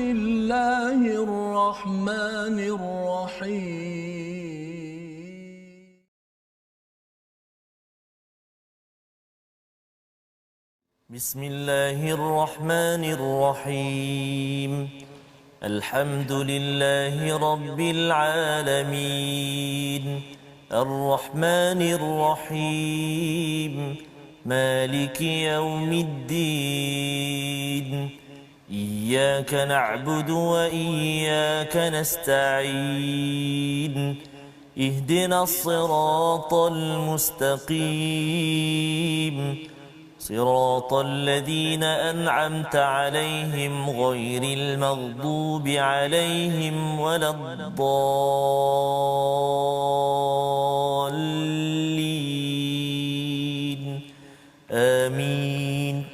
الله الرحمن الرحيم بسم الله الرحمن الرحيم الحمد لله رب العالمين الرحمن الرحيم مالك يوم الدين إياك نعبد وإياك نستعين اهدنا الصراط المستقيم صراط الذين أنعمت عليهم غير المغضوب عليهم ولا الضالين آمين.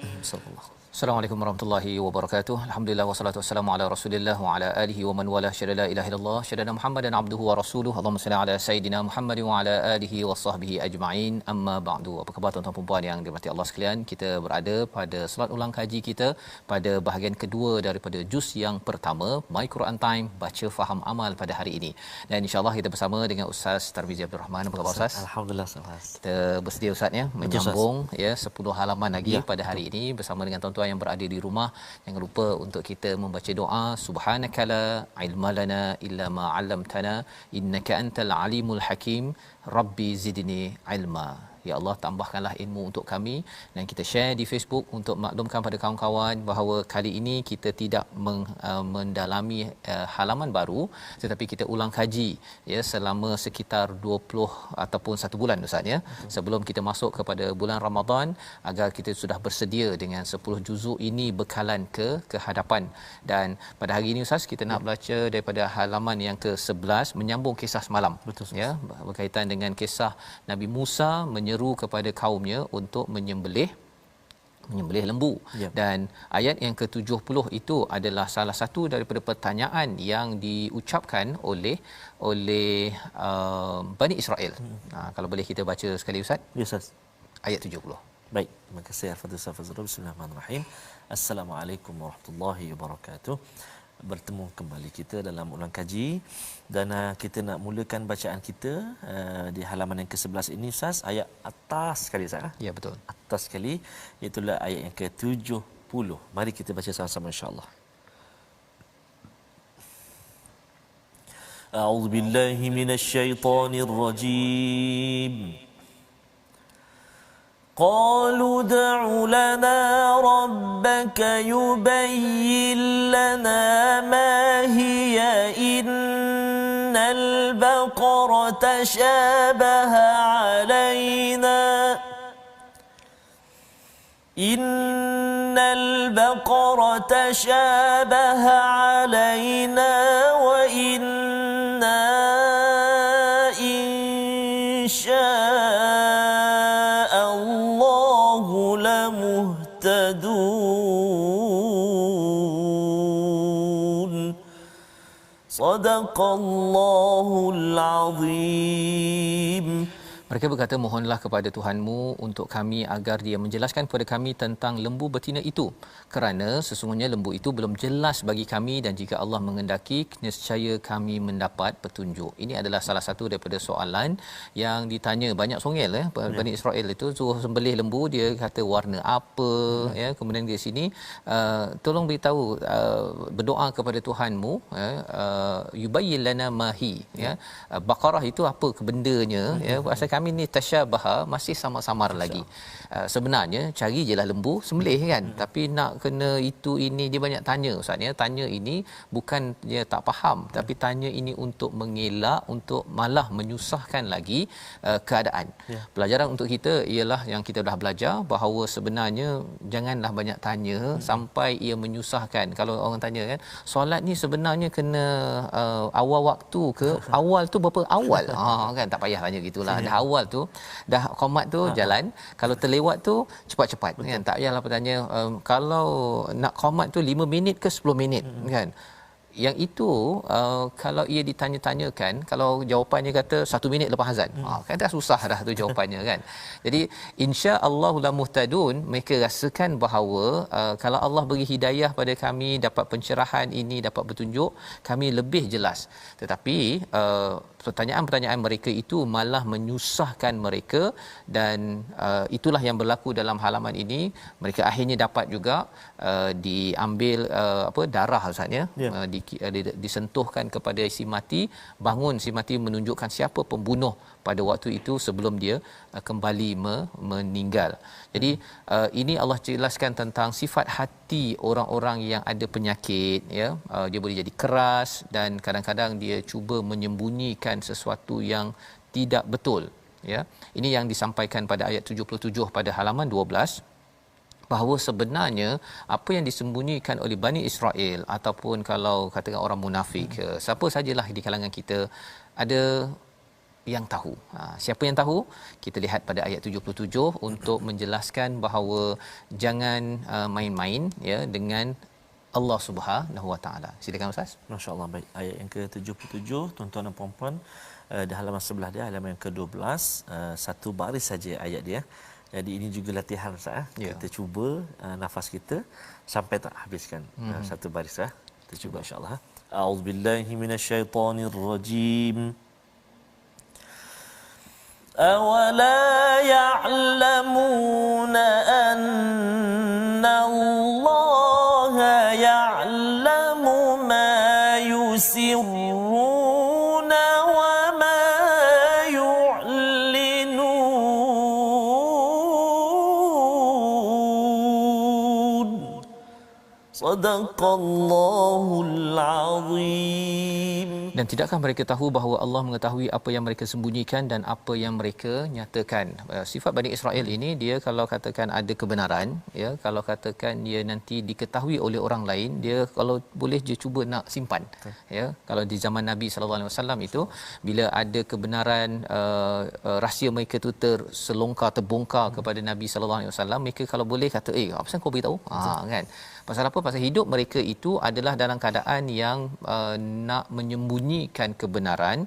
Assalamualaikum warahmatullahi wabarakatuh. Alhamdulillah wassalatu wassalamu ala Rasulillah wa ala alihi wa man wala syada la ilaha illallah syada Muhammadan abduhu wa rasuluhu. Allahumma salli ala sayidina Muhammad wa ala alihi washabbihi ajma'in. Amma ba'du. Apa khabar tuan-tuan dan puan yang dirahmati Allah sekalian? Kita berada pada solat ulang kaji kita pada bahagian kedua daripada juz yang pertama, My Quran Time, baca faham amal pada hari ini. Dan insya-Allah kita bersama dengan Ustaz Tarmizi Abdul Rahman. Apa khabar Ustaz? Alhamdulillah Ustaz. Kita bersedia Ustaz ya menyambung ya 10 halaman lagi pada hari ini bersama dengan tuan-tuan yang berada di rumah. Jangan lupa untuk kita membaca doa subhanakala ilmalana illa ma 'allamtana innaka antal alimul hakim rabbi zidni ilma. Ya Allah, tambahkanlah ilmu untuk kami. Dan kita share di Facebook untuk maklumkan pada kawan-kawan bahawa kali ini kita tidak mendalami halaman baru, tetapi kita ulang kaji ya selama sekitar 20 ataupun 1 bulan Ustaz ya, sebelum kita masuk kepada bulan Ramadan, agar kita sudah bersedia dengan 10 juzuk ini bekalan ke hadapan. Dan pada hari ini Ustaz kita nak baca daripada halaman yang ke-11, menyambung kisah semalam. Betul, ya, berkaitan dengan kisah Nabi Musa menyeru kepada kaumnya untuk menyembelih lembu. Dan ayat yang ke-70 itu adalah salah satu daripada pertanyaan yang diucapkan oleh Bani Israel. Kalau boleh kita baca sekali Ustaz. Ya Ustaz. Ayat 70. Baik, terima kasih Al-Fatihah Ustaz. Bismillahirrahmanirrahim. Assalamualaikum warahmatullahi wabarakatuh. Bertemu kembali kita dalam ulang kaji, dan kita nak mulakan bacaan kita di halaman yang ke-11 ini Ustaz, ayat atas sekali Ustaz. Ya betul. Atas sekali, iaitu ayat yang ke-70. Mari kita baca sama-sama insya-Allah. A'udzu billahi minasy syaithanir rajim. قالوا ادع لنا ربك يبين لنا ما هي إن البقرة شابه علينا وإنا إن شاء الله لمهتدون صدق الله العظيم. Mereka berkata, mohonlah kepada Tuhanmu untuk kami agar dia menjelaskan kepada kami tentang lembu betina itu, kerana sesungguhnya lembu itu belum jelas bagi kami, dan jika Allah mengendaki nescaya kami mendapat petunjuk. Ini adalah salah satu daripada soalan yang ditanya banyak songel Bani Israel itu suruh sembelih lembu, dia kata warna apa ya. Kemudian di sini tolong beritahu, berdoa kepada Tuhanmu yubayyin lana mahi ya. Baqarah itu apa kebendanya ya. Pasal kami ni tasyabaha, masih samar-samar lagi. Sebenarnya cari jelah lembu sembelih kan, tapi nak kena itu ini, dia banyak tanya Ustaz ya. Tanya ini bukan dia tak faham, tapi tanya ini untuk mengelak, untuk malah menyusahkan lagi keadaan. Pelajaran untuk kita ialah yang kita dah belajar bahawa sebenarnya janganlah banyak tanya sampai ia menyusahkan. Kalau orang tanya kan, solat ni sebenarnya kena awal waktu ke awal tu berapa awal? Kan tak payah tanya gitulah. Dah awal tu, dah qomat tu jalan. Kalau terlewat tu cepat-cepat kan. Tak payahlah bertanya kalau nak qomat tu 5 minit ke 10 minit kan. yang itu kalau ia ditanya-tanyakan, kalau jawapannya kata 1 minit lepas azan, kan dah susah dah tu jawapannya kan. Jadi insya-Allah la muhtadun, mereka rasakan bahawa kalau Allah beri hidayah pada kami, dapat pencerahan ini, dapat petunjuk, kami lebih jelas. Tetapi pertanyaan-pertanyaan mereka itu malah menyusahkan mereka, dan itulah yang berlaku dalam halaman ini. Mereka akhirnya dapat juga diambil darah Ustaz ya, disentuhkan kepada si mati, bangun si mati menunjukkan siapa pembunuh pada waktu itu sebelum dia kembali meninggal. Jadi ini Allah jelaskan tentang sifat hati orang-orang yang ada penyakit ya. Dia boleh jadi keras, dan kadang-kadang dia cuba menyembunyikan sesuatu yang tidak betul ya. Ini yang disampaikan pada ayat 77 pada halaman 12, bahawa sebenarnya apa yang disembunyikan oleh Bani Israel, ataupun kalau katakan orang munafik, siapa sajalah di kalangan kita, ada yang tahu. Siapa yang tahu? Kita lihat pada ayat 77 untuk menjelaskan bahawa jangan main-main ya dengan Allah Subhanahu Wa Taala. Silakan Ustaz. Masya-Allah, baik. Ayat yang ke-77, tuan-tuan dan puan-puan, di halaman sebelah dia, halaman yang ke-12, satu baris saja ayat dia. Jadi ini juga latihan Ustaz. Ya. Kita cuba nafas kita sampai tak habiskan satu baris Kita cuba insya-Allah. A'udzubillahi minasyaitonirrajim. أَوَلَا يَعْلَمُونَ أَنَّ اللَّهَ يَعْلَمُ مَا يُسِرُّونَ وَمَا يُعْلِنُونَ صدق الله العظيم. Dan tidakkah mereka tahu bahawa Allah mengetahui apa yang mereka sembunyikan dan apa yang mereka nyatakan? Sifat Bani Israel ini, dia kalau katakan ada kebenaran ya, kalau katakan dia nanti diketahui oleh orang lain, dia kalau boleh dia cuba nak simpan ya. Kalau di zaman Nabi sallallahu alaihi wasallam itu, bila ada kebenaran rahsia mereka tu terbongkar kepada Nabi sallallahu alaihi wasallam, mereka kalau boleh kata apa pasal kau beritahu kan. Pasal apa? Pasal hidup mereka itu adalah dalam keadaan yang nak menyembunyikan kebenaran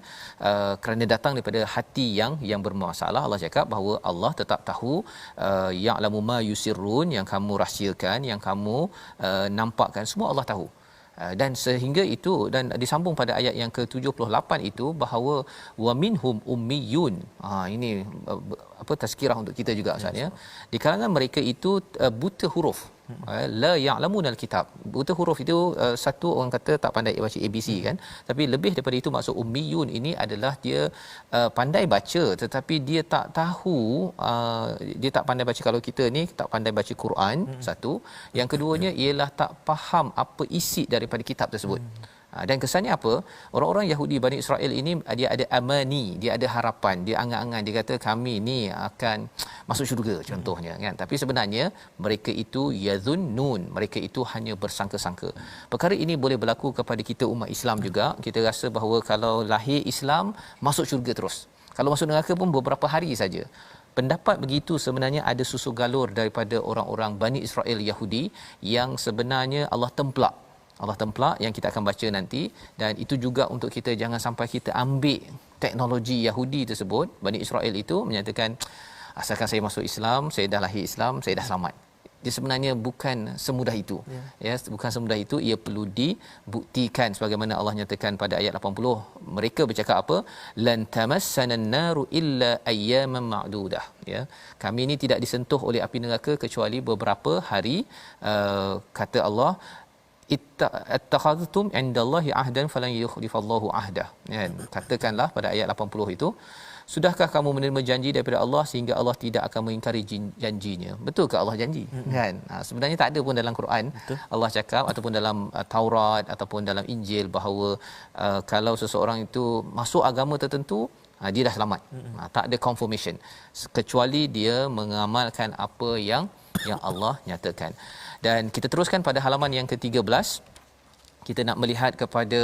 kerana datang daripada hati yang bermasalah. Allah cakap bahawa Allah tetap tahu ya'lamu ma yusirrun, yang kamu rahsiakan, yang kamu nampakkan, semua Allah tahu. Dan sehingga itu, dan disambung pada ayat yang ke-78 itu, bahawa wa minhum ummiyun. Ini tazkirah untuk kita juga Ustaz ya. Di kalangan mereka itu buta huruf. La ya'lamun al-kitab. Buta huruf itu satu orang kata tak pandai baca ABC kan, tapi lebih daripada itu, maksud ummiyun ini adalah dia pandai baca tetapi dia tak tahu, dia tak pandai baca. Kalau kita ni tak pandai baca Quran, satu. Yang keduanya ialah tak faham apa isi daripada kitab tersebut. Dan kesannya apa? Orang-orang Yahudi Bani Israel ini, dia ada amani, dia ada harapan, dia angan-angan, dia kata kami ni akan masuk syurga contohnya kan. Tapi sebenarnya mereka itu yazunnun, mereka itu hanya bersangka-sangka. Perkara ini boleh berlaku kepada kita umat Islam juga. Kita rasa bahawa kalau lahir Islam masuk syurga terus. Kalau masuk neraka pun beberapa hari saja. Pendapat begitu sebenarnya ada susu galur daripada orang-orang Bani Israel Yahudi yang sebenarnya Allah templak yang kita akan baca nanti. Dan itu juga untuk kita, jangan sampai kita ambil teknologi Yahudi tersebut. Bani Israel itu menyatakan asalkan saya masuk Islam, saya dah lahir Islam, saya dah selamat. Dia sebenarnya bukan semudah itu. Ya, bukan semudah itu. Ia perlu dibuktikan sebagaimana Allah nyatakan pada ayat 80. Mereka bercakap apa? Lan tamassanan naru illa ayyaman ma'dudah. Ya. Kami ini tidak disentuh oleh api neraka kecuali beberapa hari. Kata Allah, ittakhadhtum indallahi ahdan falan yukhlifallahu ahdah. Ya, katakanlah pada ayat 80 itu, sudahkah kamu menerima janji daripada Allah sehingga Allah tidak akan mengingkari janjinya? Betul ke Allah janji? Kan? Sebenarnya tak ada pun dalam Quran. Betul. Allah cakap ataupun dalam Taurat ataupun dalam Injil bahawa kalau seseorang itu masuk agama tertentu, dia dah selamat. Tak ada confirmation kecuali dia mengamalkan apa yang Allah nyatakan. Dan kita teruskan pada halaman yang ke-13. Kita nak melihat kepada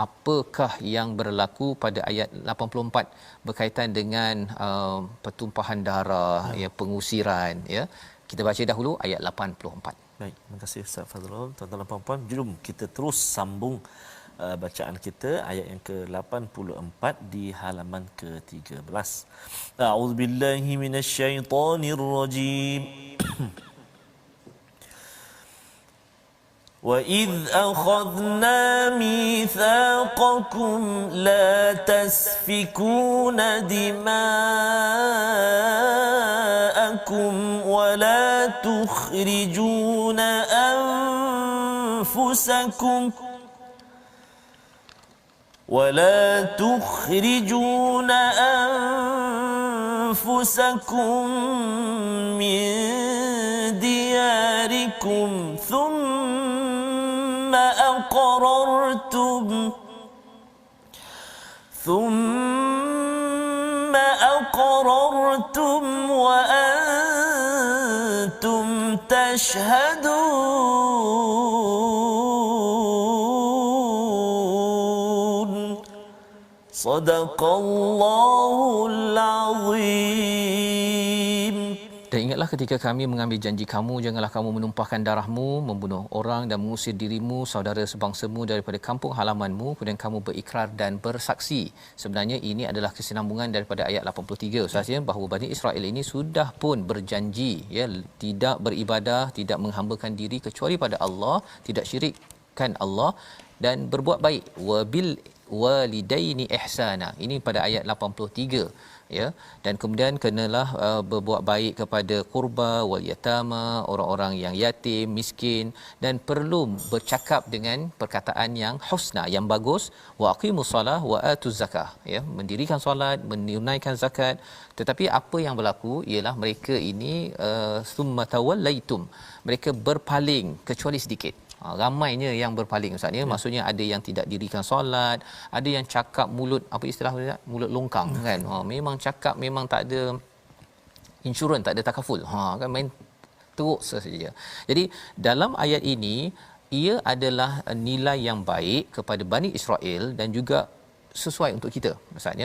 apakah yang berlaku pada ayat 84 berkaitan dengan pertumpahan darah, ya, pengusiran, ya. Kita baca dahulu ayat 84. Baik, terima kasih Ustaz Fazrul. Tuan-tuan dan puan-puan, jom kita terus sambung bacaan kita ayat yang ke-84 di halaman ke-13. A'udzubillahi minasyaitonirrajim. وَإِذْ أَخَذْنَا مِيثَاقَكُمْ لَا تَسْفِكُونَ دِمَاءَكُمْ وَلَا تُخْرِجُونَ أنفسكم من دياركم ثم أقررتم وأنتم تشهدون صدق الله العظيم. Dan ingatlah ketika kami mengambil janji kamu, janganlah kamu menumpahkan darahmu, membunuh orang dan mengusir dirimu, saudara sebangsamu daripada kampung halamanmu, kemudian kamu berikrar dan bersaksi. Sebenarnya ini adalah kesinambungan daripada ayat 83 Ustaz ya, bahawa Bani Israel ini sudah pun berjanji ya, tidak beribadah, tidak menghambakan diri kecuali pada Allah, tidak syirikkan Allah dan berbuat baik. Wabil walidaini ihsana. Ini pada ayat 83 ya, dan kemudian kenalah berbuat baik kepada qurba wal yatama, orang-orang yang yatim, miskin, dan perlu bercakap dengan perkataan yang husna, yang bagus. Wa aqimus solah wa atuz zakah ya, mendirikan solat, menunaikan zakat. Tetapi apa yang berlaku ialah mereka ini summa tawallaitum, mereka berpaling kecuali sedikit. Ramainya yang berpaling Ustaz ya. Maksudnya ada yang tidak dirikan solat, ada yang cakap mulut, apa istilah mulut longkang kan. Memang cakap memang tak ada insurans, tak ada takaful. Kan main teruk saja. Jadi dalam ayat ini ia adalah nilai yang baik kepada Bani Israel dan juga sesuai untuk kita.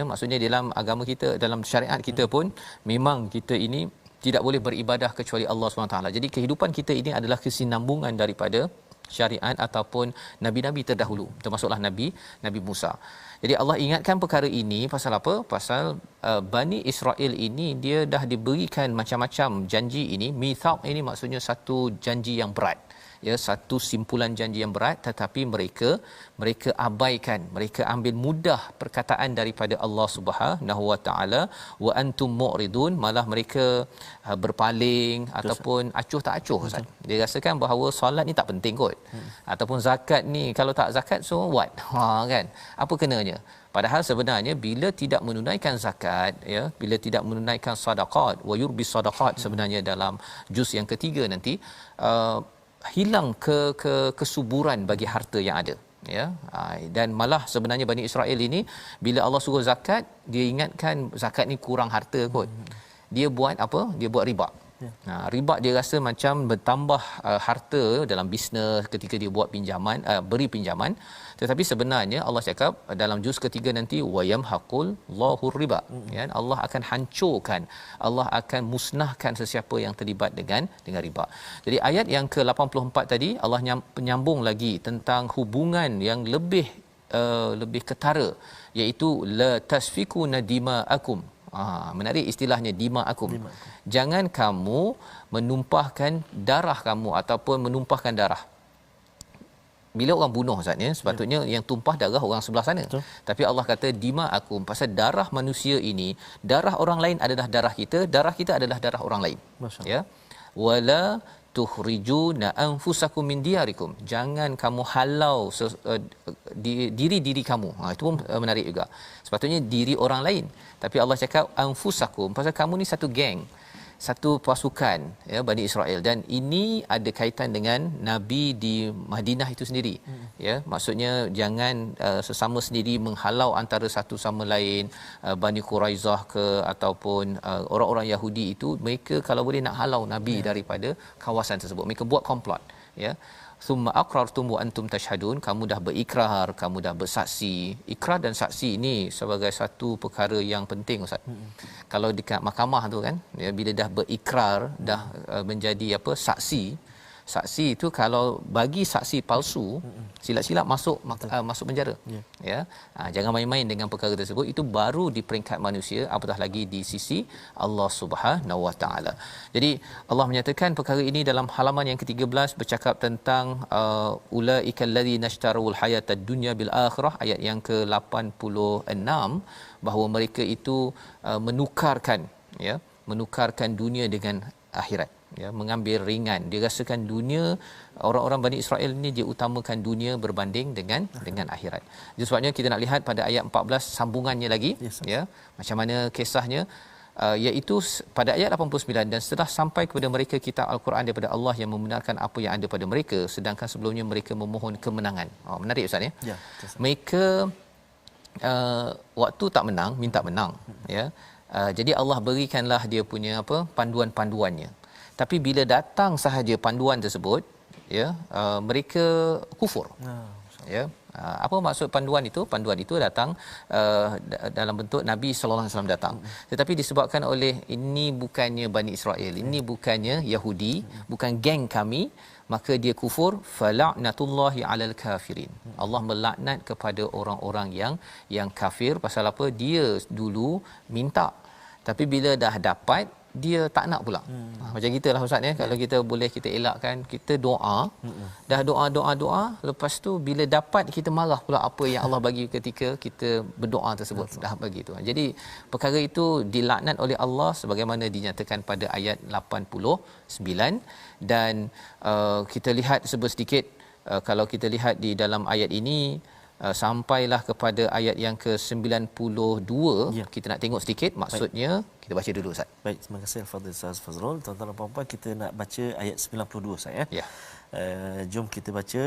Maksudnya dalam agama kita, dalam syariat kita pun memang kita ini tidak boleh beribadah kecuali Allah SWT. Jadi kehidupan kita ini adalah kesinambungan daripada syariat ataupun nabi-nabi terdahulu, termasuklah Nabi Musa. Jadi Allah ingatkan perkara ini pasal apa? Pasal Bani Israel ini dia dah diberikan macam-macam janji ini. Mithaq ini maksudnya satu janji yang berat. Ya, satu simpulan janji yang berat, tetapi mereka abaikan, mereka ambil mudah perkataan daripada Allah Subhanahu Wa Taala. Wa antum mu'ridun, malah mereka berpaling ataupun acuh tak acuh Ustaz. Dia rasakan bahawa solat ni tak penting kot. Ataupun zakat ni kalau tak zakat so what? Kan? Apa kenanya? Padahal sebenarnya bila tidak menunaikan zakat ya, bila tidak menunaikan sedekah, wa yurbi sadaqat, sebenarnya dalam juz yang ketiga nanti hilang kesuburan bagi harta yang ada ya. Dan malah sebenarnya Bani Israel ini bila Allah suruh zakat, dia ingatkan zakat ni kurang harta kot. Dia buat apa? Dia buat riba. Riba dia rasa macam bertambah harta dalam bisnes ketika dia buat pinjaman, beri pinjaman. Tetapi sebenarnya Allah cakap dalam juz ketiga nanti wayam haqul lahur riba ya, Allah akan hancurkan, Allah akan musnahkan sesiapa yang terlibat dengan riba. Jadi ayat yang ke-84 tadi Allah penyambung lagi tentang hubungan yang lebih ketara, iaitu la tasfikuna dima'akum. Menarik istilahnya dima'akum. Jangan kamu menumpahkan darah kamu ataupun menumpahkan darah. Bila orang bunuh Ustaz ya, sepatutnya yang tumpah darah orang sebelah sana. Betul. Tapi Allah kata dima'akum, pasal darah manusia ini, darah orang lain adalah darah kita adalah darah orang lain. Ya. Wala tukhrijuna anfusakum min diyarikum. Jangan kamu halau diri kamu. Itu pun menarik juga. Sepatutnya diri orang lain. Tapi Allah cakap anfusakum, pasal kamu ni satu geng, satu pasukan ya, Bani Israel, dan ini ada kaitan dengan nabi di Madinah itu sendiri. Ya, maksudnya jangan sesama sendiri menghalau antara satu sama lain. Bani Quraizah ke ataupun orang-orang Yahudi itu, mereka kalau boleh nak halau nabi daripada kawasan tersebut. Mereka buat komplot ya. Summa aqrartum wa antum tashhadun, kamu dah berikrar, kamu dah bersaksi. Ikrar dan saksi ini sebagai satu perkara yang penting Ustaz. Kalau dekat mahkamah tu kan ya, bila dah berikrar, dah menjadi saksi. saksi itu kalau bagi saksi palsu silap-silap masuk penjara. Ya. Jangan main-main dengan perkara tersebut. Itu baru di peringkat manusia, apatah lagi di sisi Allah Subhanahu Wa Taala. Jadi Allah menyatakan perkara ini dalam halaman yang ke-13 bercakap tentang ulaikal ladzina ishtarul hayatad dunya bil akhirah, ayat yang ke-86, bahawa mereka itu menukarkan dunia dengan akhirat, ya, mengambil ringan. Dia rasakan dunia, orang-orang Bani Israel ni dia utamakan dunia berbanding dengan akhirat. Jadi sebabnya kita nak lihat pada ayat 14 sambungannya lagi, ya, macam mana kisahnya, iaitu pada ayat 89, dan setelah sampai kepada mereka kitab Al-Quran daripada Allah yang membenarkan apa yang ada pada mereka, sedangkan sebelumnya mereka memohon kemenangan. Menarik Ustaz, ya. Ya, mereka waktu tak menang minta menang, ya. Jadi Allah berikanlah dia punya panduan-panduannya. Tapi bila datang sahaja panduan tersebut, ya, mereka kufur. Ya. Apa maksud panduan itu? Panduan itu datang dalam bentuk Nabi sallallahu alaihi wasallam datang. Tetapi disebabkan oleh ini bukannya Bani Israel, ini bukannya Yahudi, bukan geng kami, maka dia kufur. Fala'natullahi 'alal kafirin. Allah melaknat kepada orang-orang yang kafir. Pasal apa? Dia dulu minta, tapi bila dah dapat dia tak nak pula. Macam kita lah Ustaz, ya. Kalau kita boleh kita elakkan, kita doa, dah doa, lepas tu bila dapat kita marah pula apa yang Allah bagi ketika kita berdoa tersebut. Dah bagi tu. Jadi perkara itu dilaknat oleh Allah sebagaimana dinyatakan pada ayat 89. Dan kita lihat sedikit, kalau kita lihat di dalam ayat ini, sampailah kepada ayat yang ke-92. Kita nak tengok sedikit maksudnya. Kita baca dulu Ustaz. Baik, terima kasih Al-Fadhil Ustaz Fazrul. Tuan-tuan dan puan-puan, kita nak baca ayat 92 Ustaz, ya. Ya. Jom kita baca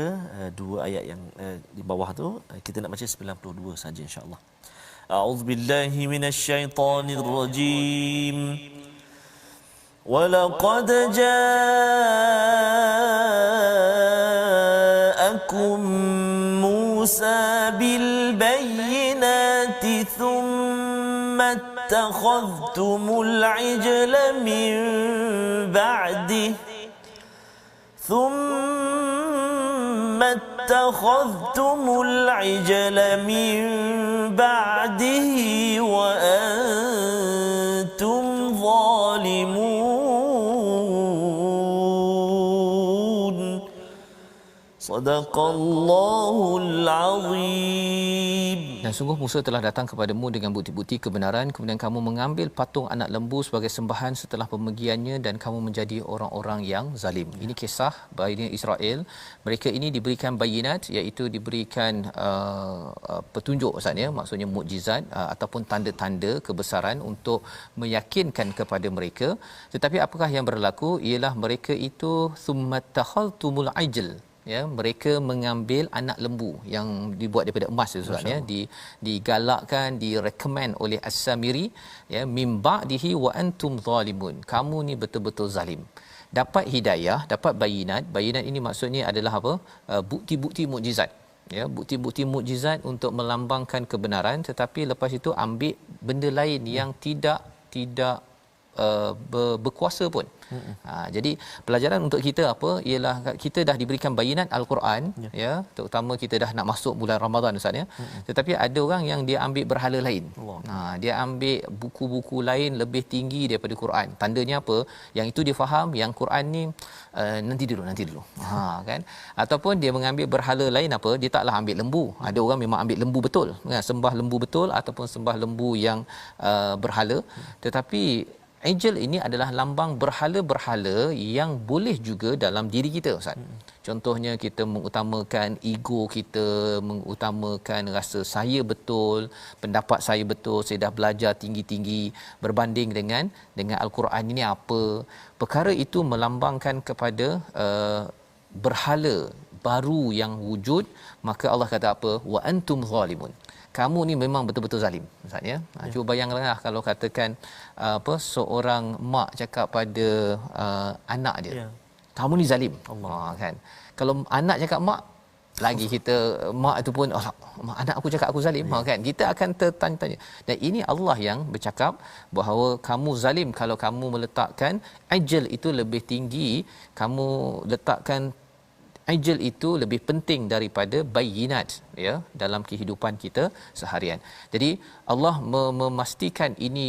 dua ayat yang di bawah tu. Kita nak baca 92 saja insya-Allah. A'udzubillahi minasyaitonirrajim. وَلَقَدْ جَاءَكُم مُوسَى بِالْبَيِّنَاتِ ثُمَّ اتَّخَذْتُمُ الْعِجْلَ مِنْ بَعْدِهِ وَأَنْتُمْ ظَالِمُونَ. Sadaqallahul Azim. Dan sungguh Musa telah datang kepadamu dengan bukti-bukti kebenaran, kemudian kamu mengambil patung anak lembu sebagai sembahan setelah pemergiannya, dan kamu menjadi orang-orang yang zalim. Ini kisah Bani Israel. Mereka ini diberikan bayinat, iaitu diberikan petunjuk Ustaz, ya, maksudnya mukjizat ataupun tanda-tanda kebesaran untuk meyakinkan kepada mereka. Tetapi apakah yang berlaku ialah mereka itu summatakhaltumul ajl, ya, mereka mengambil anak lembu yang dibuat daripada emas itu Ustaz, ya, digalakkan, direkomend oleh As-Samiri, ya, mim ba'dihi wa antum zalimun. Kamu ni betul-betul zalim. Dapat hidayah, dapat bayinat ini maksudnya adalah apa? Bukti-bukti mukjizat, ya, bukti-bukti mukjizat untuk melambangkan kebenaran, tetapi lepas itu ambil benda lain yang tidak berkuasa pun. Jadi pelajaran untuk kita apa ialah kita dah diberikan bayinat Al-Quran, ya, terutama kita dah nak masuk bulan Ramadan Ustaz, ya. Tetapi ada orang yang dia ambil berhala lain. Dia ambil buku-buku lain lebih tinggi daripada Quran. Tandanya apa? Yang itu dia faham, yang Quran ni nanti dulu. Kan? Ataupun dia mengambil berhala lain apa? Dia taklah ambil lembu. Ada orang memang ambil lembu betul, sembah lembu betul ataupun sembah lembu yang berhala. Tetapi Angel ini adalah lambang berhala-berhala yang boleh juga dalam diri kita Ustaz. Contohnya kita mengutamakan ego kita, mengutamakan rasa saya betul, pendapat saya betul, saya dah belajar tinggi-tinggi berbanding dengan Al-Quran ini apa. Perkara itu melambangkan kepada berhala baru yang wujud, maka Allah kata apa? Wa antum zalimun. Kamu ni memang betul-betul zalim Ustaz, ya. Cuba bayangkanlah kalau katakan seorang mak cakap pada anak dia, kamu ni zalim. Allah, kan. Kalau anak cakap mak, lagi kita mak itu pun mak anak aku cakap aku zalim kan, kita akan tertanya-tanya. Dan ini Allah yang bercakap bahawa kamu zalim kalau kamu meletakkan ajal itu lebih tinggi, kamu letakkan ajal itu lebih penting daripada bayinat ya dalam kehidupan kita seharian. Jadi Allah memastikan ini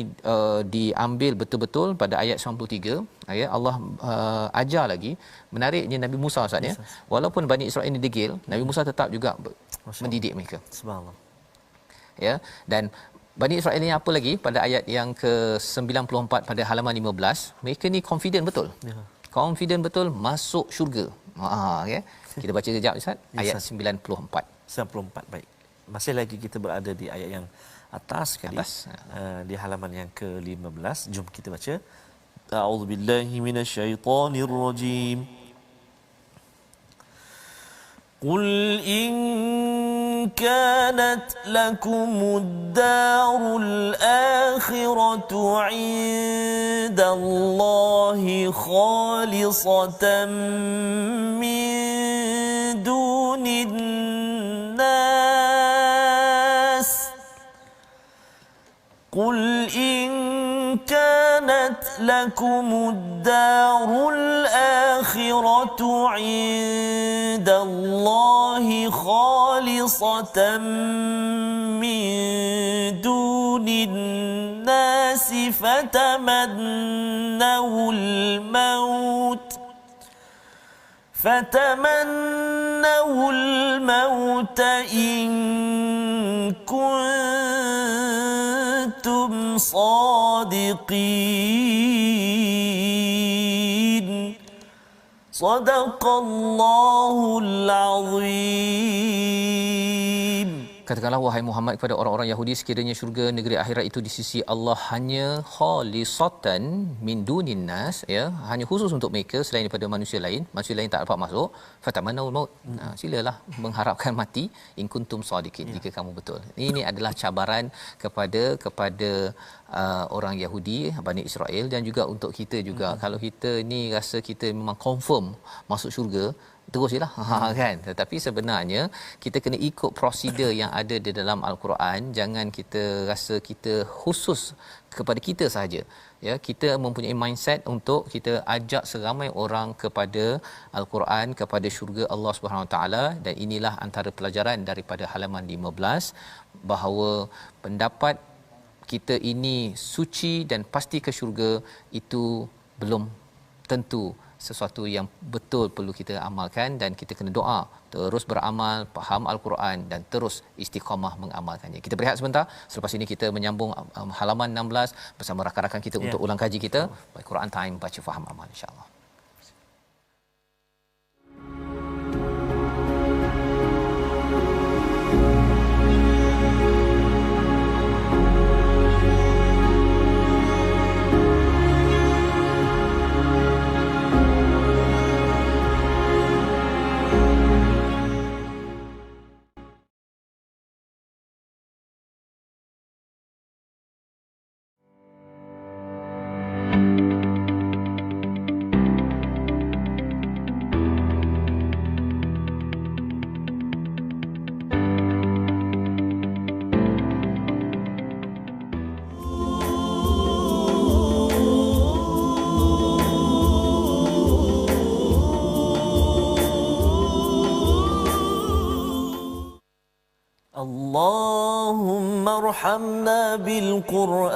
diambil betul-betul pada ayat 93 ya. Allah ajar lagi, menariknya Nabi Musa Ustaz ya, walaupun Bani Israel ini degil, Nabi Musa tetap juga mendidik mereka. Subhanallah. Ya, dan Bani Israel ini apa lagi pada ayat yang ke-94 pada halaman 15, mereka ni confident betul. Ya. Confident betul masuk syurga. Ya. Kita baca kejap Ustaz, ayat 94. 94 baik. Masih lagi kita berada di ayat yang atas sekali. Di halaman yang ke-15. Jom kita baca. A'udzubillahi minasyaitonirrajim. Qul in kanat lakumud darul akhiratu 'indallahi khalisatan min dunin nas. Qul in kanat lakumud darul akhiratu 'indallahi khalisatan min dunin nas fatamannawul maut in kuntum sadiqin. Sadaqallahul azim. Katakanlah wahai Muhammad kepada orang-orang Yahudi, sekiranya syurga negeri akhirat itu di sisi Allah hanya khalisatan min dunin nas ya, hanya khusus untuk mereka selain daripada manusia lain tak dapat masuk, fatamannawul maut. Silalah mengharapkan mati in kuntum sadiqin, jika kamu betul. Ini adalah cabaran kepada orang Yahudi Bani Israel dan juga untuk kita juga. Kalau kita ni rasa kita memang confirm masuk syurga, teruslah kan, tetapi sebenarnya kita kena ikut prosedur yang ada di dalam al-Quran. Jangan kita rasa kita khusus kepada kita sahaja ya. Kita mempunyai mindset untuk kita ajak seramai orang kepada al-Quran, kepada syurga Allah Subhanahu Wa Taala. Dan inilah antara pelajaran daripada halaman 15 bahawa pendapat kita ini suci dan pasti ke syurga itu belum tentu sesuatu yang betul perlu kita amalkan, dan kita kena doa terus beramal, faham al-Quran dan terus istiqamah mengamalkannya. Kita berehat sebentar, selepas ini kita menyambung halaman 16 bersama rakan-rakan kita untuk ulang kaji kita. Baik, Quran Time, baca faham amal insya-Allah. Allahumma arhamna bil Quran.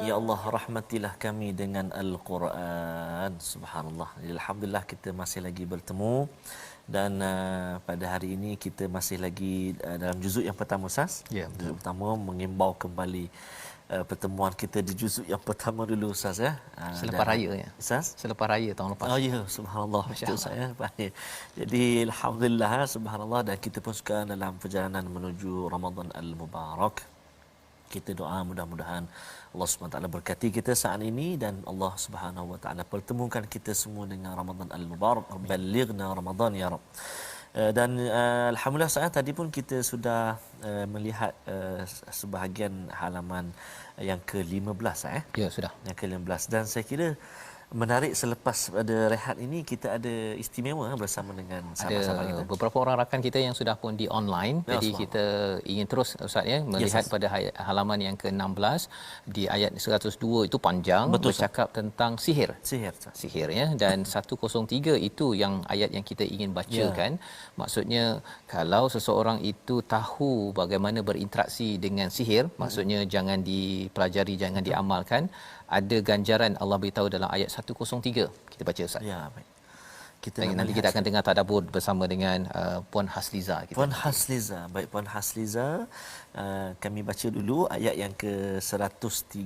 Ya Allah, rahmatilah kami dengan Al-Quran. Subhanallah. Alhamdulillah kita masih lagi bertemu, dan pada hari ini kita masih lagi dalam juzuk yang pertama Ustaz. Ya, juzuk pertama mengimbau kembali pertemuan kita di juzuk yang pertama dulu Ustaz ya. Selepas raya ya. Ustaz? Selepas raya tahun lepas. Oh ya, subhanallah. Betul saya. Jadi alhamdulillah subhanallah, dan kita pun sekarang dalam perjalanan menuju Ramadan al-Mubarak. Kita doa mudah-mudahan Allah Subhanahu Wa Taala berkati kita saat ini, dan Allah Subhanahu Wa Taala pertemukan kita semua dengan Ramadan al-Mubarak. Ballighna Ramadan ya Rabb. Dan alhamdulillah saat tadi pun kita sudah melihat sebahagian halaman yang ke-15 Ya, sudah. Yang ke-15, dan saya kira Menarik, selepas pada rehat ini kita ada istimewa bersama dengan sahabat-sahabat kita. Ada beberapa orang rakan kita yang sudah pun di online. Jadi kita ingin terus Ustaz ya melihat pada halaman yang ke-16 di ayat 102 itu panjang. Betul, bercakap tentang sihir. Sihir ya, dan 103 itu yang ayat yang kita ingin bacakan. Maksudnya kalau seseorang itu tahu bagaimana berinteraksi dengan sihir, maksudnya jangan dipelajari, jangan diamalkan. Ada ganjaran Allah beritahu dalam ayat 103. Kita baca Ustaz. Ya, baik. Nanti kita akan dengar tadabbur bersama dengan Puan Hasliza kita. Puan Hasliza. Baik, Puan Hasliza, kami baca dulu ayat yang ke-103.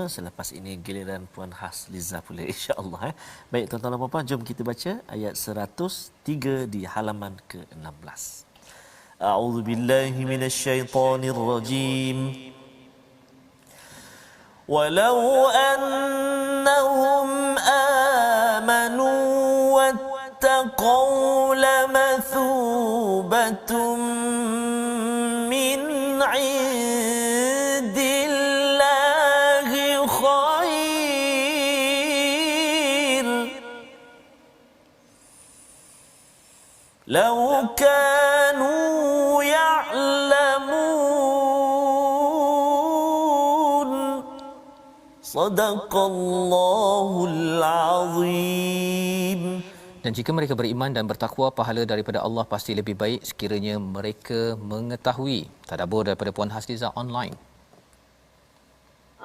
Selepas ini giliran Puan Hasliza pula, insya-Allah. Baik, tuan-tuan dan puan-puan, jom kita baca ayat 103 di halaman ke-16. A'udzubillahi minasyaitonirrajim. ولو أنهم آمنوا واتقوا لمثوبة من عند الله خير لو كانوا Sadaqallahul Azim. Dan jika mereka beriman dan bertakwa, pahala daripada Allah pasti lebih baik sekiranya mereka mengetahui. Tadabbur daripada Puan Hasliza online.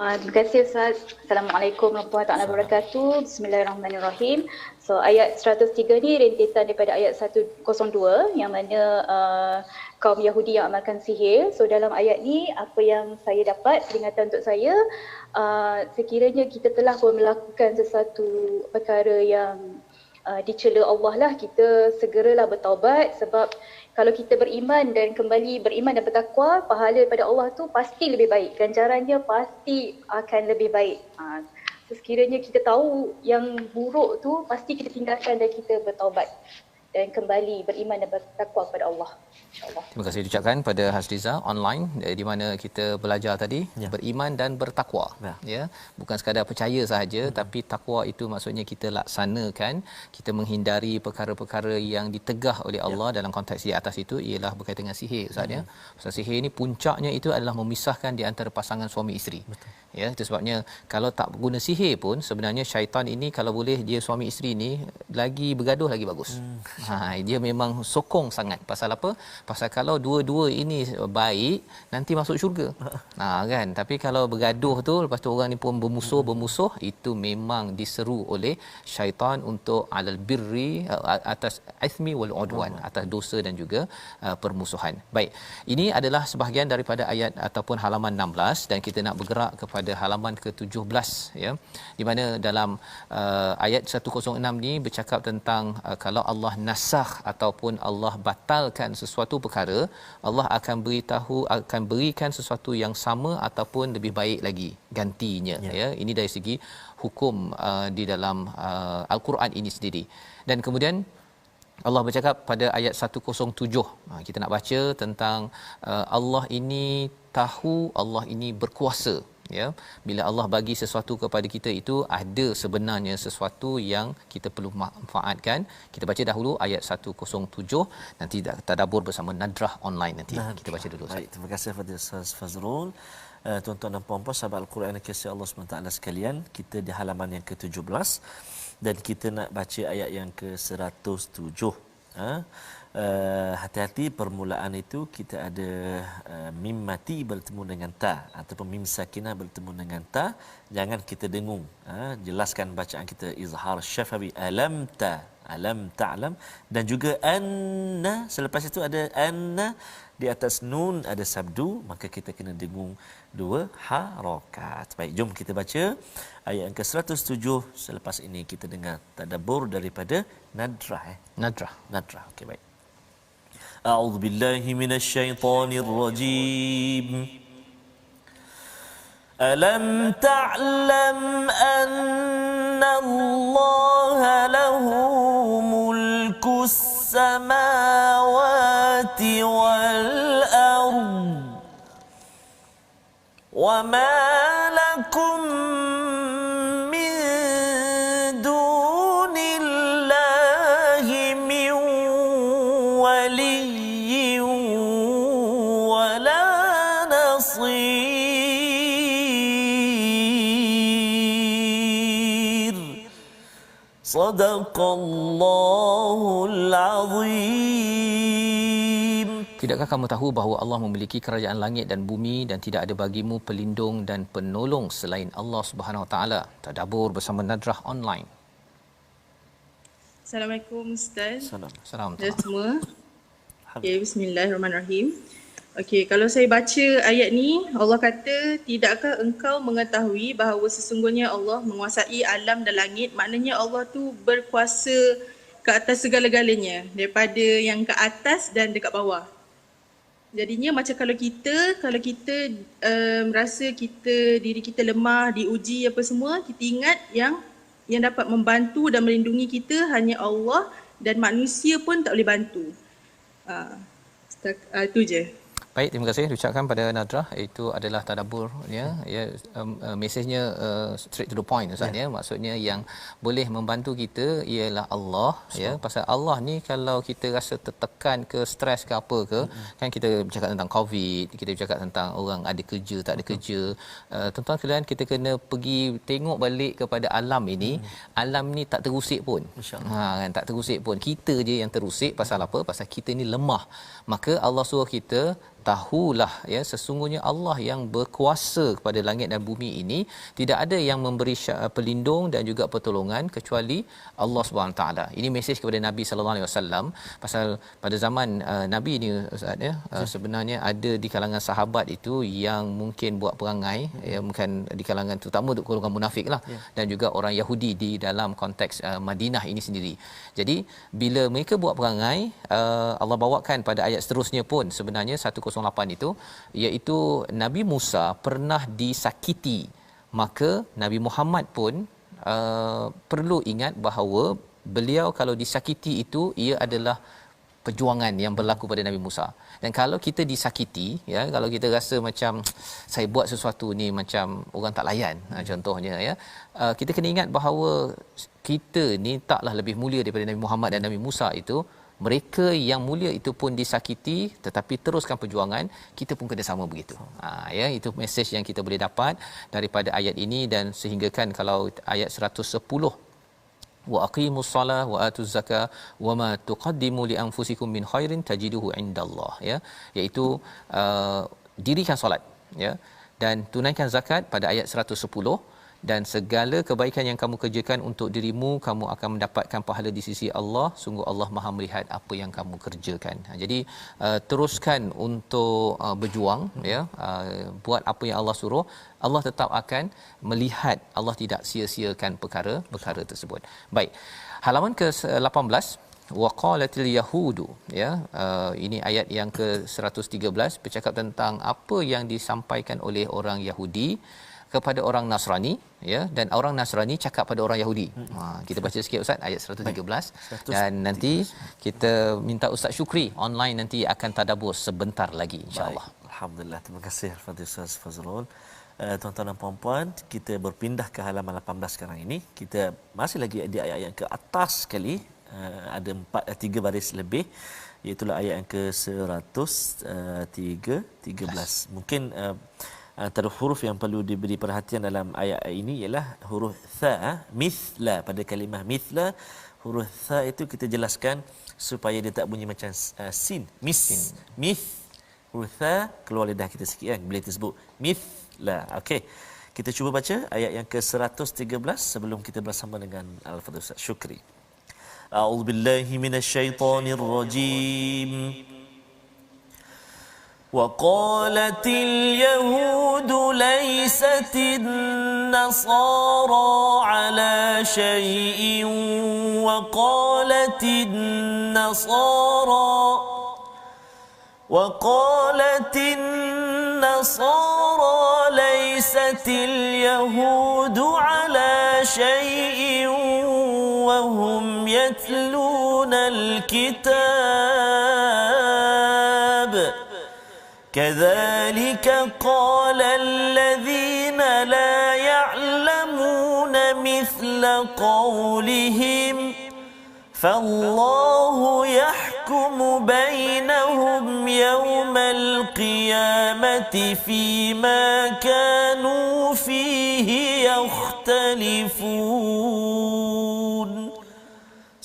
Terima kasih Ustaz. Assalamualaikum warahmatullahi wabarakatuh. Bismillahirrahmanirrahim. So ayat 103 ni rentetan daripada ayat 102 yang mana kaum Yahudi yang amalkan sihir. So dalam ayat ni apa yang saya dapat peringatan untuk saya, sekiranya kita telah pun melakukan sesuatu perkara yang dicela Allah lah, kita segeralah bertaubat, sebab kalau kita beriman dan kembali beriman dan bertakwa, pahala daripada Allah tu pasti lebih baik, ganjarannya pasti akan lebih baik. Sekiranya kita tahu yang buruk tu, pasti kita tinggalkan dan kita bertaubat dan kembali beriman dan bertakwa kepada Allah, insya-Allah. Terima kasih diucapkan pada Hasliza online di mana kita belajar tadi beriman dan bertakwa. Ya, bukan sekadar percaya sahaja, tapi takwa itu maksudnya kita laksanakan, kita menghindari perkara-perkara yang ditegah oleh Allah. Dalam konteks di atas itu ialah berkaitan dengan sihir Ustaz ya. Pasal sihir ini puncaknya itu adalah memisahkan di antara pasangan suami isteri. Betul. Ya, itu sebabnya kalau tak guna sihir pun sebenarnya syaitan ini kalau boleh dia suami isteri ni lagi bergaduh lagi bagus. Dia memang sokong sangat. Pasal apa? Pasal kalau dua-dua ini baik, nanti masuk syurga. Kan? Tapi kalau bergaduh tu, lepas tu orang ni pun bermusuh, itu memang diseru oleh syaitan untuk alal birri, atas ithmi wal udwan, atas dosa dan juga permusuhan. Baik. Ini adalah sebahagian daripada ayat ataupun halaman 16 dan kita nak bergerak kepada halaman ke-17 ya. Di mana dalam ayat 106 ni bercakap tentang kalau Allah nasakh ataupun Allah batalkan sesuatu perkara, Allah akan berikan sesuatu yang sama ataupun lebih baik lagi gantinya ya. Ini dari segi hukum di dalam Al-Quran ini sendiri. Dan kemudian Allah bercakap pada ayat 107. Kita nak baca tentang Allah ini tahu, Allah ini berkuasa ya. Bila Allah bagi sesuatu kepada kita itu ada sebenarnya sesuatu yang kita perlu manfaatkan. Kita baca dahulu ayat 107, nanti tadabbur bersama Nadrah online nanti. Kita baca dulu. Baik, terima kasih kepada Ustaz Fazrul. Tuan-tuan dan puan-puan sahabat Al-Quran yang kasih Allah SWT sekalian, kita di halaman yang ke-17 dan kita nak baca ayat yang ke-107. Hati-hati permulaan itu kita ada mim mati bertemu dengan ta ataupun mim sakinah bertemu dengan ta, jangan kita dengung. Jelaskan bacaan kita, izhar syafawi, alam ta'lam, dan juga anna, selepas itu ada anna, di atas nun ada sabdu, maka kita kena dengung dua harakat. Baik, jom kita baca ayat yang ke-107. Selepas ini kita dengar tadabbur daripada Nadrah. Nadrah. Okey, baik. A'udzu billahi minasyaitonir rajim. Alam ta'lam anna Allah lahu mulkus samawati wal ard wa ma lakum min Sadaqallahul Azim. Tidakkah kamu tahu bahawa Allah memiliki kerajaan langit dan bumi dan tidak ada bagimu pelindung dan penolong selain Allah Subhanahu Wa Taala? Tadabbur bersama Nadrah Online. Assalamualaikum Ustaz. Salam. Semua. Okay, bismillahirrahmanirrahim. Okey, kalau saya baca ayat ni, Allah kata, tidakkah engkau mengetahui bahawa sesungguhnya Allah menguasai alam dan langit? Maknanya Allah tu berkuasa ke atas segala-galanya, daripada yang ke atas dan dekat bawah. Jadinya macam kalau kita rasa diri kita lemah, diuji apa semua, kita ingat yang dapat membantu dan melindungi kita hanya Allah, dan manusia pun tak boleh bantu. Itu je. Baik, terima kasih diucapkan pada Nadrah. Itu adalah tadabbur ya, mesejnya straight to the point Ustaz ya. Maksudnya yang boleh membantu kita ialah Allah ya. Pasal Allah ni kalau kita rasa tertekan ke, stres ke apa ke, kan kita bercakap tentang COVID, kita bercakap tentang orang ada kerja tak ada kerja. Tuan-tuan sekalian, kita kena pergi tengok balik kepada alam ini. Alam ni tak terusik pun. Kan tak terusik pun. Kita je yang terusik. Pasal apa? Pasal kita ni lemah. Maka Allah suruh kita tahulah ya, sesungguhnya Allah yang berkuasa kepada langit dan bumi ini, tidak ada yang memberi pelindung dan juga pertolongan kecuali Allah Subhanahu taala. Ini mesej kepada Nabi sallallahu alaihi wasallam. Pasal pada zaman Nabi ni Ustaz ya, sebenarnya ada di kalangan sahabat itu yang mungkin buat perangai ya, bukan di kalangan terutama golongan munafiklah, dan juga orang Yahudi di dalam konteks Madinah ini sendiri. Jadi bila mereka buat perangai, Allah bawakan pada ayat seterusnya pun sebenarnya 108 itu, iaitu Nabi Musa pernah disakiti. Maka Nabi Muhammad pun perlu ingat bahawa beliau kalau disakiti itu ia adalah perjuangan yang berlaku pada Nabi Musa. Dan kalau kita disakiti ya, kalau kita rasa macam saya buat sesuatu ni macam orang tak layan contohnya ya, kita kena ingat bahawa kita ni taklah lebih mulia daripada Nabi Muhammad dan Nabi Musa itu. Mereka yang mulia itu pun disakiti tetapi teruskan perjuangan, kita pun kena sama begitu. Ya, itu mesej yang kita boleh dapat daripada ayat ini. Dan sehinggakan kalau ayat 110, wa aqimus solah wa atuz zakah wa ma tuqaddimu li anfusikum min khairin tajiduhu indallah ya, iaitu dirikan solat ya dan tunaikan zakat pada ayat 110, dan segala kebaikan yang kamu kerjakan untuk dirimu, kamu akan mendapatkan pahala di sisi Allah. Sungguh Allah Maha melihat apa yang kamu kerjakan. Jadi teruskan untuk berjuang ya, buat apa yang Allah suruh. Allah tetap akan melihat. Allah tidak sia-siakan perkara tersebut. Baik. Halaman ke-18, waqalatil yahudu ya, ini ayat yang ke-113 bercakap tentang apa yang disampaikan oleh orang Yahudi kepada orang Nasrani ya, dan orang Nasrani cakap pada orang Yahudi. Kita baca sikit Ustaz ayat 113. Dan nanti kita minta Ustaz Syukri online nanti akan tadabbur sebentar lagi insya-Allah. Alhamdulillah, terima kasih Al-Fatihah Ustaz Fazrul. Tuan-tuan dan puan-puan, kita berpindah ke halaman 18 sekarang ini. Kita masih lagi di ayat yang ke atas sekali, ada 3 baris lebih, iaitu ayat yang ke 113. Mungkin antara huruf yang perlu diberi perhatian dalam ayat ini ialah huruf tha, mithla. Pada kalimah mithla, huruf tha itu kita jelaskan supaya dia tak bunyi macam sin, mith. Huruf tha keluar lidah kita sikit kan bila kita sebut mithla. Okey, kita cuba baca ayat yang ke 113 sebelum kita bersama dengan Al-Fadhil Ustaz Syukri. A'udzubillahi minasyaitonirrajim. وقالت اليهود ليست النصارى على شيء وقالت النصارى ليست اليهود على شيء وهم يتلون الكتاب كذلك قال الذين لا يعلمون مثل قولهم فالله يحكم بينهم يوم القيامة فيما كانوا فيه يختلفون.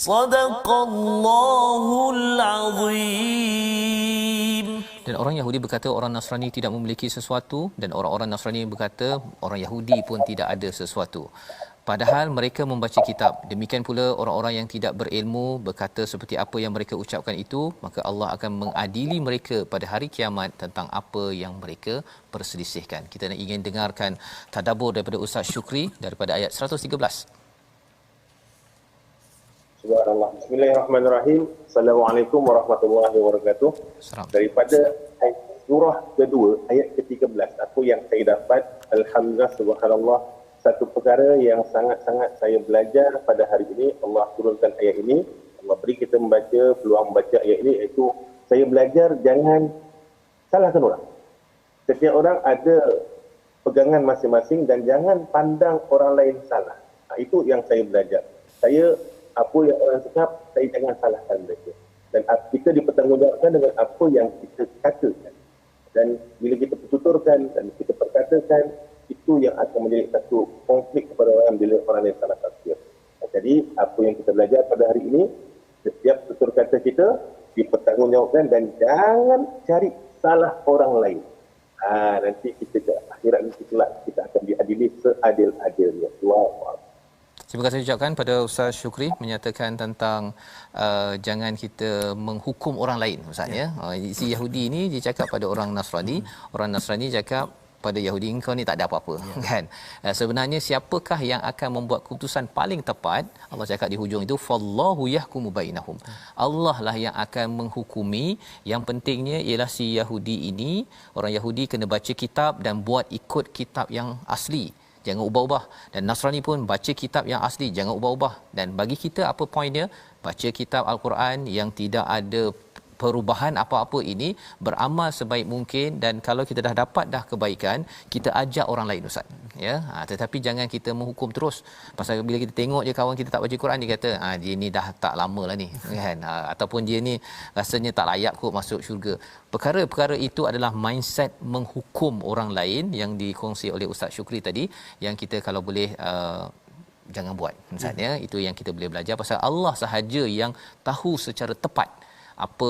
Sadaqallahul Azim. Dan orang Yahudi berkata orang Nasrani tidak memiliki sesuatu, dan orang-orang Nasrani berkata orang Yahudi pun tidak ada sesuatu. Padahal mereka membaca kitab. Demikian pula orang-orang yang tidak berilmu berkata seperti apa yang mereka ucapkan itu, maka Allah akan mengadili mereka pada hari kiamat tentang apa yang mereka perselisihkan. Kita nak ingin dengarkan tadabbur daripada Ustaz Syukri daripada ayat 113. Subhanallah. Bismillahirrahmanirrahim. Assalamualaikum warahmatullahi wabarakatuh. Daripada ayat surah kedua, ayat ke-13, apa yang saya dapat, alhamdulillah, subhanallah, satu perkara yang sangat-sangat saya belajar pada hari ini, Allah turunkan ayat ini, Allah beri kita membaca, peluang membaca ayat ini, iaitu saya belajar jangan salahkan orang. Setiap orang ada pegangan masing-masing dan jangan pandang orang lain salah. Itu yang saya belajar. Saya, apa yang orang cakap, saya jangan salahkan mereka. Dan kita dipertanggungjawabkan dengan apa yang kita katakan. Dan bila kita pertuturkan dan kita perkatakan, itu yang akan menjadi satu konflik kepada orang bila orang lain salah tafsir. Jadi, apa yang kita belajar pada hari ini, setiap tutur kata kita dipertanggungjawabkan dan jangan cari salah orang lain. Nanti kita ke akhirat nanti kelak kita akan diadili seadil-adilnya. Wow. Terima kasih ucapkan pada Ustaz Syukri menyatakan tentang jangan kita menghukum orang lain, Ustaz, ya. Si Yahudi ni dia cakap pada orang Nasrani, orang Nasrani cakap pada Yahudi, engkau ni tak ada apa-apa, kan. Sebenarnya siapakah yang akan membuat keputusan paling tepat? Allah cakap di hujung itu, fallahu yahkumu bainahum. Allah lah yang akan menghukumi. Yang pentingnya ialah si Yahudi ini, orang Yahudi kena baca kitab dan buat ikut kitab yang asli, jangan ubah-ubah. Dan Nasrani pun baca kitab yang asli, jangan ubah-ubah. Dan bagi kita apa poinnya? Baca kitab Al-Quran yang tidak ada perubahan apa-apa ini, beramal sebaik mungkin, dan kalau kita dah dapat dah kebaikan, kita ajak orang lain, Ustaz, ya. Tetapi jangan kita menghukum terus. Pasal bila kita tengok je kawan kita tak baca Quran, dia kata dia ni dah tak lama lah ni, kan. Ataupun dia ni rasanya tak layak kot masuk syurga. Perkara-perkara itu adalah mindset menghukum orang lain yang dikongsi oleh Ustaz Syukri tadi, yang kita kalau boleh jangan buat, Ustaz, ya. Itu yang kita boleh belajar, pasal Allah sahaja yang tahu secara tepat apa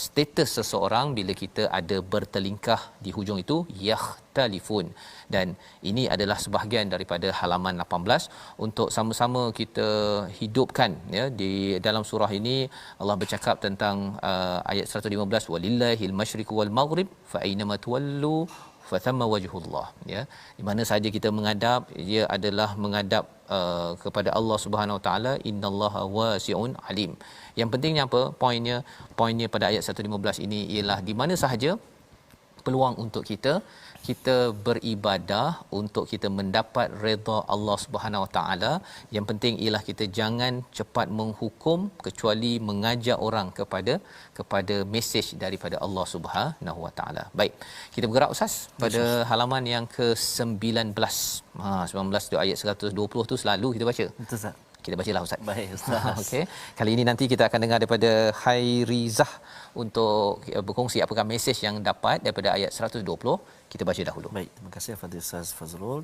status seseorang bila kita ada bertelingkah di hujung itu, yakhtalifun. Dan ini adalah sebahagian daripada halaman 18 untuk sama-sama kita hidupkan, ya. Di dalam surah ini Allah bercakap tentang ayat 115, walillahil masyriqu wal maghrib fa aynama tuwallu fathamma wajhullah, ya. Di mana saja kita menghadap, ia adalah menghadap kepada Allah Subhanahu Wa Taala, innallaha wasi'un alim. Yang pentingnya apa? Poinnya pada ayat 115 ini ialah di mana sahaja peluang untuk kita beribadah, untuk kita mendapat redha Allah Subhanahu Wa Taala. Yang penting ialah kita jangan cepat menghukum kecuali mengajak orang kepada mesej daripada Allah Subhanahu Wa Taala. Baik, kita bergerak, Ustaz, pada halaman yang ke-19. 19 tu ayat 120 tu selalu kita baca. Betul, Ustaz. Kita bacalah, Ustaz. Baik, Ustaz. Okey. Kali ini nanti kita akan dengar daripada Khairizah untuk berkongsi apakah mesej yang dapat daripada ayat 120. Kita baca dahulu. Baik, terima kasih Fadil Ustaz Fazrul.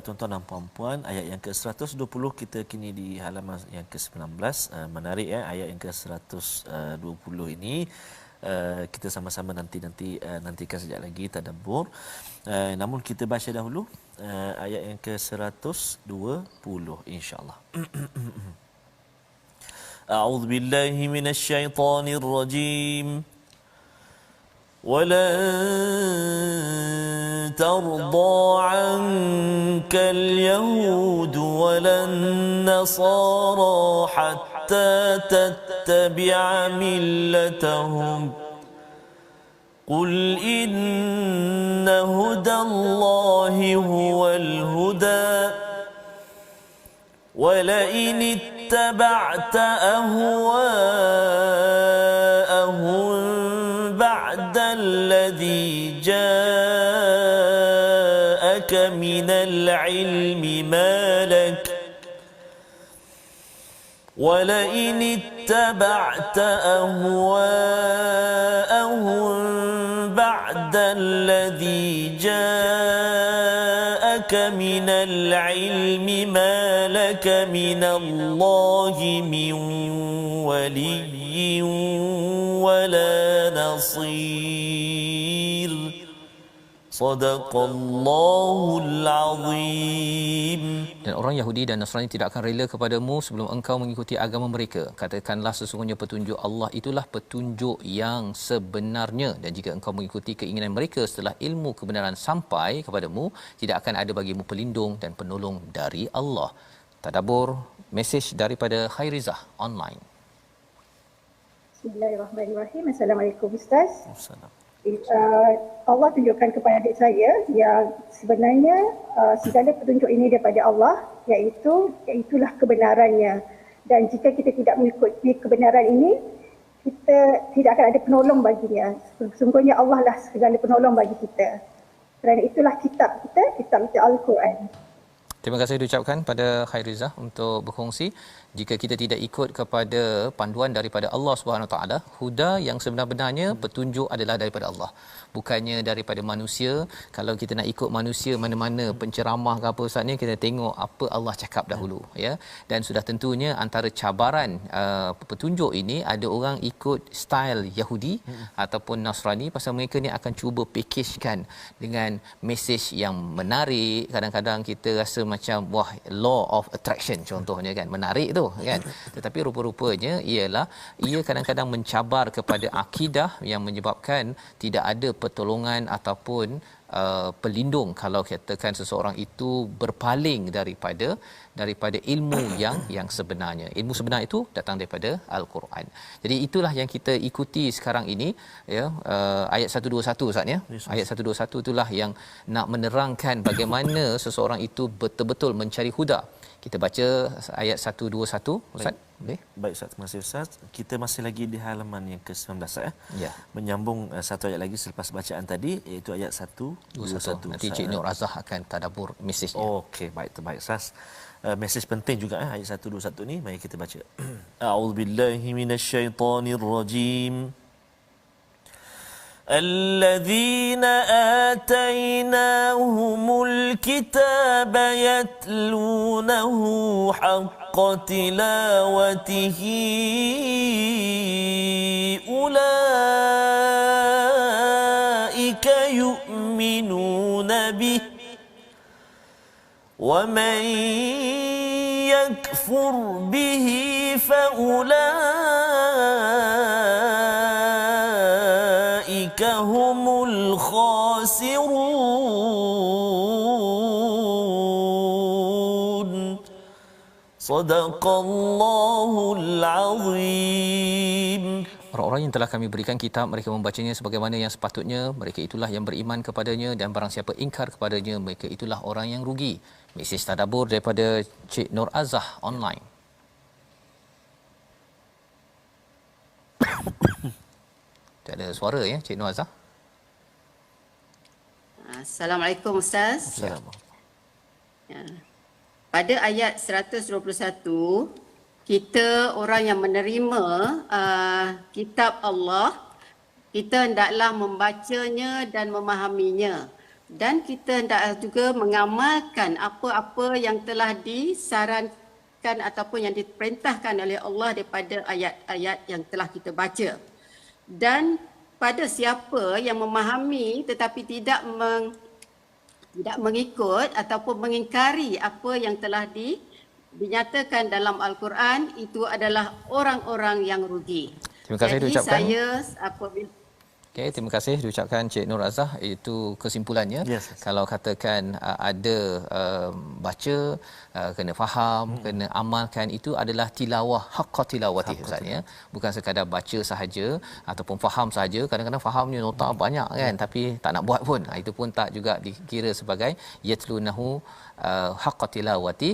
Tuan-tuan dan puan-puan, ayat yang ke-120 kita kini di halaman yang ke-19. Menarik, ya, ayat yang ke-120 ini. Kita sama-sama nantikan sekejap lagi tadabbur. Namun kita baca dahulu ayat yang ke-120 insya-Allah. A'udzu billahi minasy syaithanir rajim. ولن ترضى عنك اليهود ولا النصارى حتى تتبع ملتهم قل إن هدى الله هو الهدى ولئن اتبعت أهواءهم بعد الذي جاءك من العلم ما لك ولئن اتبعت أهواءهم بعد الذي جاءك جاءك من العلم ما لك من الله من ولي ولا نصير صدق الله العظيم. Dan orang Yahudi dan Nasrani tidak akan rela kepadamu sebelum engkau mengikuti agama mereka. Katakanlah sesungguhnya petunjuk Allah itulah petunjuk yang sebenarnya, dan jika engkau mengikuti keinginan mereka setelah ilmu kebenaran sampai kepadamu, tidak akan ada bagimu pelindung dan penolong dari Allah. Tadabbur, mesej daripada Khairizah online. Bismillahirrahmanirrahim. Assalamualaikum Ustaz. Assalamualaikum. Allah tunjukkan kepada adik saya yang sebenarnya segala petunjuk ini daripada Allah, itulah kebenarannya, dan jika kita tidak mengikuti kebenaran ini, kita tidak akan ada penolong baginya. Sesungguhnya Allah lah segala penolong bagi kita. Kerana itulah kitab kita Al-Quran. Terima kasih diucapkan pada Khairizah untuk berkongsi. Jika kita tidak ikut kepada panduan daripada Allah Subhanahu Wa Taala, huda yang sebenar-benarnya petunjuk adalah daripada Allah, bukannya daripada manusia. Kalau kita nak ikut manusia mana-mana penceramah ke apa Ustaz ni, kita tengok apa Allah cakap dahulu, ya. Dan sudah tentunya antara cabaran petunjuk ini, ada orang ikut style Yahudi ataupun Nasrani, pasal mereka ni akan cuba packagekan dengan mesej yang menarik. Kadang-kadang kita rasa macam wah, law of attraction contohnya kan, menarik tu kan, tetapi rupa-rupanya ia kadang-kadang mencabar kepada akidah yang menyebabkan tidak ada pertolongan ataupun pelindung kalau katakan seseorang itu berpaling daripada ilmu yang sebenarnya. Ilmu sebenar itu datang daripada Al-Quran. Jadi itulah yang kita ikuti sekarang ini, ya. Ayat 121 Ustaz ya. Ayat 121 itulah yang nak menerangkan bagaimana seseorang itu betul-betul mencari huda. Kita baca ayat 121 Ustaz. Boleh? Baik Ustaz, terima kasih Ustaz. Kita masih lagi di halaman yang ke-19 ya. Ya. Menyambung satu ayat lagi selepas bacaan tadi, iaitu ayat 121. Nanti Cik Nur Azah akan tadabbur mesejnya. Okey, baik, terbaik Ustaz. Mesej penting juga ayat 121 ni, mari kita baca. A'udzubillahi minasyaitonirrajim. الذين آتيناهم الكتاب يتلونه حق تلاوته أولئك يؤمنون به ومن يكفر به فأولئك هم الخاسرون صدق الله العظيم. Orang-orang yang telah kami berikan kitab, mereka membacanya sebagaimana yang sepatutnya, mereka itulah yang beriman kepadanya, dan barang siapa ingkar kepadanya, mereka itulah orang yang rugi. Mesej tadabbur daripada Cik Nur Azah online. Tak ada suara ya Cik Nur Azah. Assalamualaikum Ustaz. Assalamualaikum. Ya. Pada ayat 121, kita orang yang menerima kitab Allah, kita hendaklah membacanya dan memahaminya, dan kita hendaklah juga mengamalkan apa-apa yang telah disarankan ataupun yang diperintahkan oleh Allah daripada ayat-ayat yang telah kita baca. Dan pada siapa yang memahami tetapi tidak mengikut ataupun mengingkari apa yang telah dinyatakan dalam Al-Quran, itu adalah orang-orang yang rugi. Terima kasih diucapkan. Saya apabila Okey, terima kasih diucapkan Cik Nur Azah. Itu kesimpulannya. Yes. Kalau katakan ada baca, kena faham, kena amalkan, itu adalah tilawah, haqqa tilawati Ustaz ya. Bukan sekadar baca sahaja ataupun faham sahaja. Kadang-kadang fahamnya nota banyak kan, tapi tak nak buat pun. Itu pun tak juga dikira sebagai yatlunahu haqqa tilawati,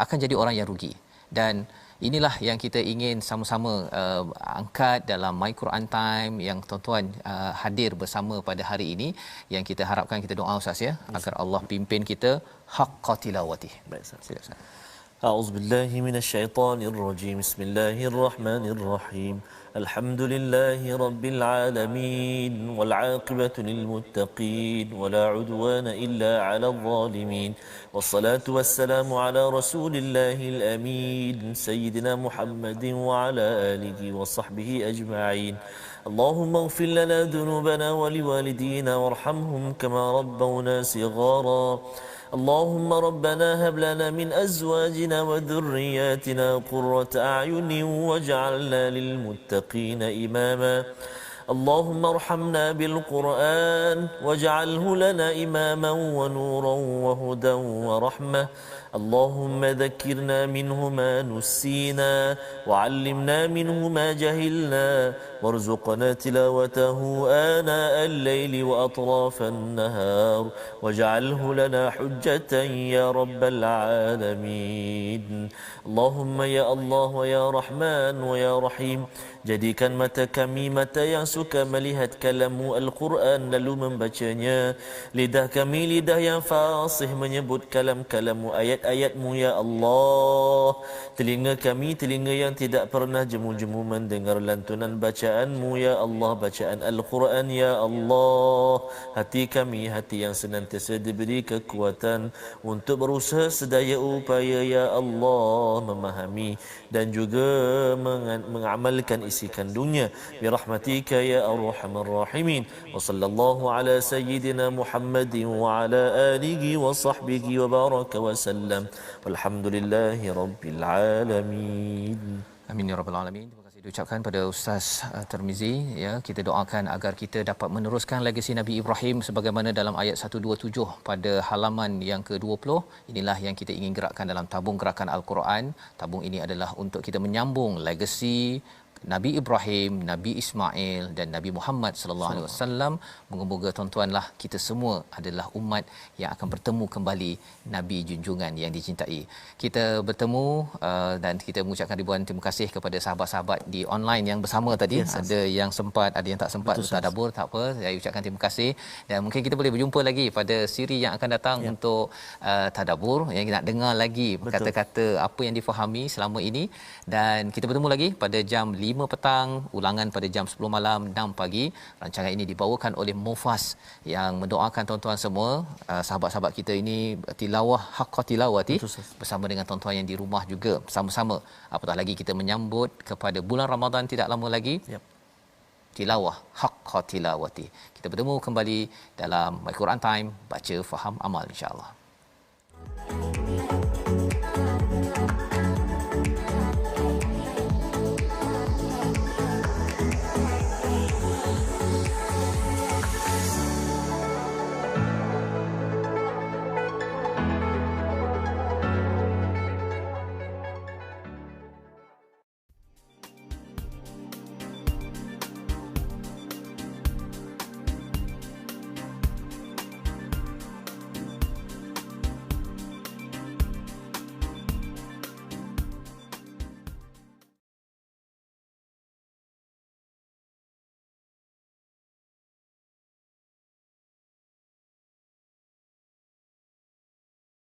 akan jadi orang yang rugi. Dan inilah yang kita ingin sama-sama angkat dalam My Quran Time yang tuan-tuan hadir bersama pada hari ini, yang kita harapkan, kita doa Ustaz ya, agar Allah pimpin kita haqqa tilawati. Baik Ustaz. Sila Ustaz. أعوذ بالله من الشيطان الرجيم بسم الله الرحمن الرحيم الحمد لله رب العالمين والعاقبة للمتقين ولا عدوان إلا على الظالمين والصلاة والسلام على رسول الله الأمين سيدنا محمد وعلى آله وصحبه أجمعين اللهم اغفر لنا ذنوبنا ولوالدينا وارحمهم كما ربونا صغارا اللهم ربنا هب لنا من أزواجنا وذرياتنا قرة أعين واجعلنا للمتقين إماما اللهم ارحمنا بالقرآن واجعله لنا إماما ونورا وهدى ورحمة اللهم ذكرنا منه ما نسينا وعلمنا منه ما جهلنا وارزقنا تلاوته آناء الليل وأطراف النهار واجعله لنا حجة يا رب العالمين اللهم يا الله ويا رحمن ويا رحيم jadikan mata kami mata yang suka melihat kalam-Mu Al-Quran lalu membacanya, lidah kami lidah yang fasih menyebut kalam-kalam-Mu ayat-ayat-Mu ya Allah, telinga kami telinga yang tidak pernah jemu-jemu mendengar lantunan bacaan-Mu ya Allah, bacaan Al-Quran ya Allah, hati kami hati yang senantiasa diberi kekuatan untuk berusaha sedaya upaya ya Allah memahami dan juga mengamalkan isi kandungnya birahmatika ya arhamar rahimin wa sallallahu ala sayyidina Muhammadin wa ala alihi wa sahbihi wa baraka wa sallam walhamdulillahi rabbil alamin. Amin ya rabbal alamin. Terima kasih diucapkan pada Ustaz Tirmizi, ya, kita doakan agar kita dapat meneruskan legasi Nabi Ibrahim sebagaimana dalam ayat 127 pada halaman yang ke-20. Inilah yang kita ingin gerakkan dalam tabung gerakan Al-Quran. Tabung ini adalah untuk kita menyambung legasi Nabi Ibrahim, Nabi Ismail dan Nabi Muhammad sallallahu alaihi wasallam. Moga-moga tuan-tuanlah kita semua adalah umat yang akan bertemu kembali Nabi junjungan yang dicintai. Kita bertemu dan kita mengucapkan ribuan terima kasih kepada sahabat-sahabat di online yang bersama tadi. Yes, ada yang sempat, ada yang tak sempat tadabbur, tak apa. Saya ucapkan terima kasih dan mungkin kita boleh berjumpa lagi pada siri yang akan datang untuk tadabbur, yang nak dengar lagi kata-kata apa yang difahami selama ini, dan kita bertemu lagi pada jam 5 petang, ulangan pada jam 10 malam, 6 pagi. Rancangan ini dibawakan oleh Mufas yang mendoakan tuan-tuan semua, sahabat-sahabat kita ini tilawah haqqa tilawati bersama dengan tuan-tuan yang di rumah juga sama-sama. Apatah lagi kita menyambut kepada bulan Ramadan tidak lama lagi. Tilawah haqqa tilawati. Kita bertemu kembali dalam My Quran Time, baca faham amal insya-Allah.